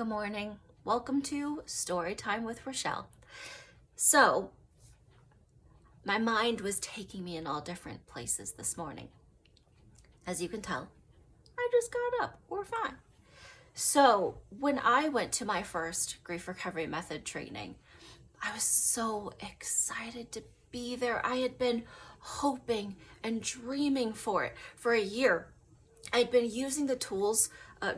Good morning. Welcome to Story Time with Rachelle. So, my mind was taking me in all different places this morning. As you can tell, I just got up. We're fine. So, when I went to my first grief recovery method training, I was so excited to be there. I had been hoping and dreaming for it for a year. I'd been using the tools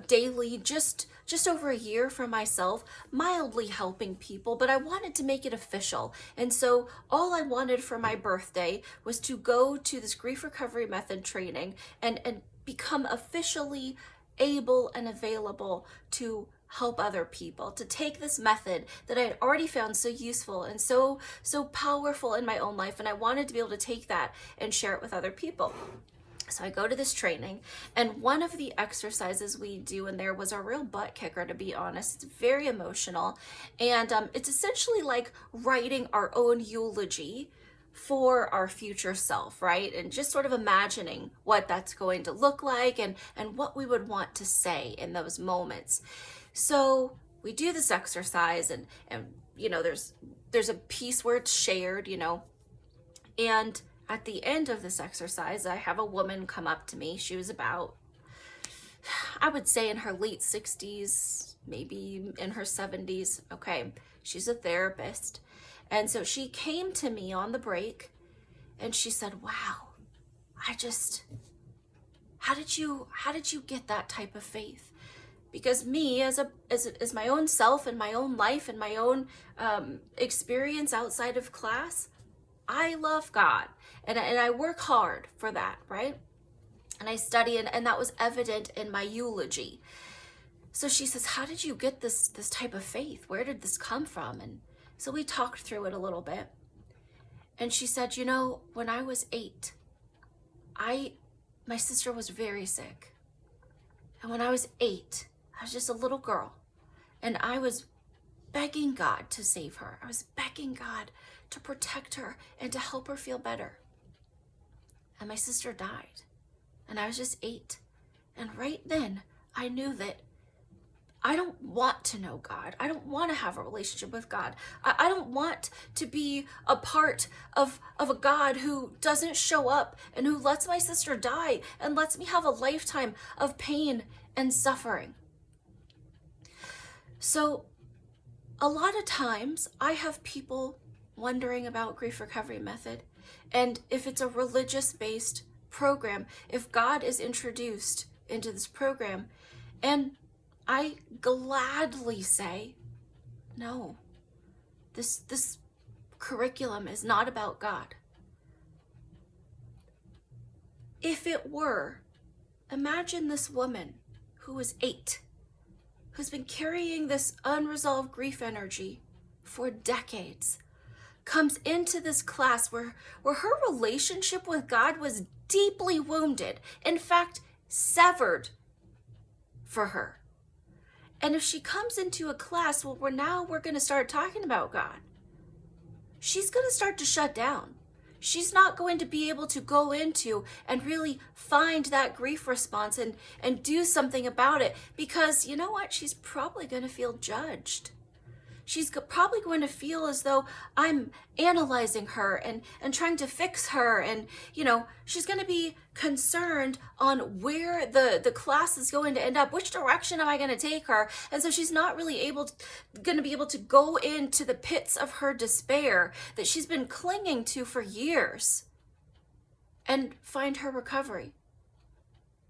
daily, just over a year for myself, mildly helping people, but I wanted to make it official. And so all I wanted for my birthday was to go to this grief recovery method training and become officially able and available to help other people, to take this method that I had already found so useful and so powerful in my own life. And I wanted to be able to take that and share it with other people. So I go to this training, and one of the exercises we do in there was a real butt kicker, to be honest. It's very emotional, and it's essentially like writing our own eulogy for our future self, right? And just sort of imagining what that's going to look like and what we would want to say in those moments. So we do this exercise, and you know, there's a piece where it's shared, you know, and at the end of this exercise, I have a woman come up to me. She was about, I would say, in her late 60s, maybe in her 70s. Okay, she's a therapist. And so she came to me on the break and she said, wow, how did you get that type of faith? Because me, as my own self and my own life and my own experience outside of class, I love God and I work hard for that, right? And I study, and that was evident in my eulogy. So she says, how did you get this type of faith? Where did this come from? And so we talked through it a little bit. And she said, you know, when I was 8, my sister was very sick. And when I was 8, I was just a little girl. And I was begging God to save her. I was begging God to protect her and to help her feel better. And my sister died. And I was just 8. And right then, I knew that I don't want to know God. I don't want to have a relationship with God. I don't want to be a part of a God who doesn't show up and who lets my sister die and lets me have a lifetime of pain and suffering. So a lot of times I have people wondering about grief recovery method, and if it's a religious-based program, if God is introduced into this program, and I gladly say, no, this curriculum is not about God. If it were, imagine this woman who is 8, who's been carrying this unresolved grief energy for decades, comes into this class where her relationship with God was deeply wounded, in fact, severed for her. And if she comes into a class where we're going to start talking about God, she's going to start to shut down. She's not going to be able to go into and really find that grief response and do something about it, because you know what? She's probably going to feel judged. She's probably going to feel as though I'm analyzing her and trying to fix her. And, you know, she's going to be concerned on where the class is going to end up. Which direction am I going to take her? And so she's not really going to be able to go into the pits of her despair that she's been clinging to for years and find her recovery.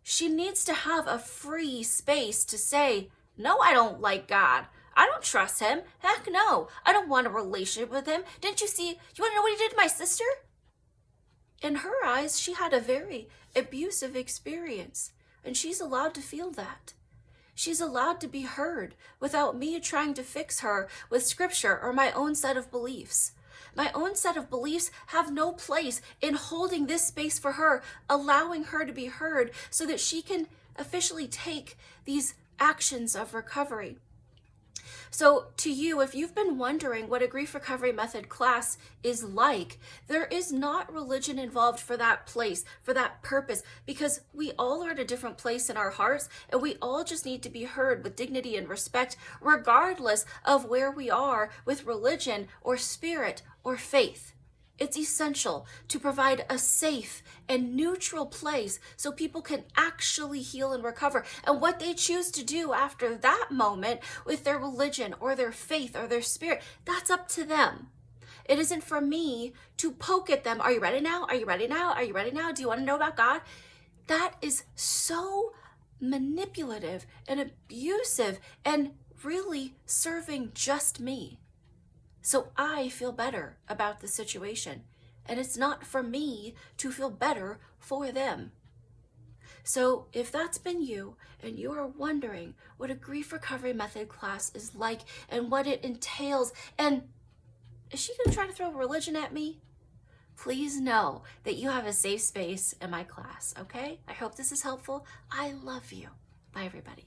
She needs to have a free space to say, no, I don't like God. I don't trust him. Heck no. I don't want a relationship with him. Didn't you see? You want to know what he did to my sister? In her eyes, she had a very abusive experience, and she's allowed to feel that. She's allowed to be heard without me trying to fix her with scripture or my own set of beliefs. My own set of beliefs have no place in holding this space for her, allowing her to be heard so that she can officially take these actions of recovery. So to you, if you've been wondering what a grief recovery method class is like, there is not religion involved for that place, for that purpose, because we all are at a different place in our hearts, and we all just need to be heard with dignity and respect, regardless of where we are with religion or spirit or faith. It's essential to provide a safe and neutral place so people can actually heal and recover. And what they choose to do after that moment with their religion or their faith or their spirit, that's up to them. It isn't for me to poke at them. Are you ready now? Are you ready now? Are you ready now? Do you want to know about God? That is so manipulative and abusive and really serving just me. So I feel better about the situation, and it's not for me to feel better for them. So if that's been you, and you are wondering what a grief recovery method class is like and what it entails, and is she gonna try to throw religion at me? Please know that you have a safe space in my class, okay? I hope this is helpful. I love you. Bye, everybody.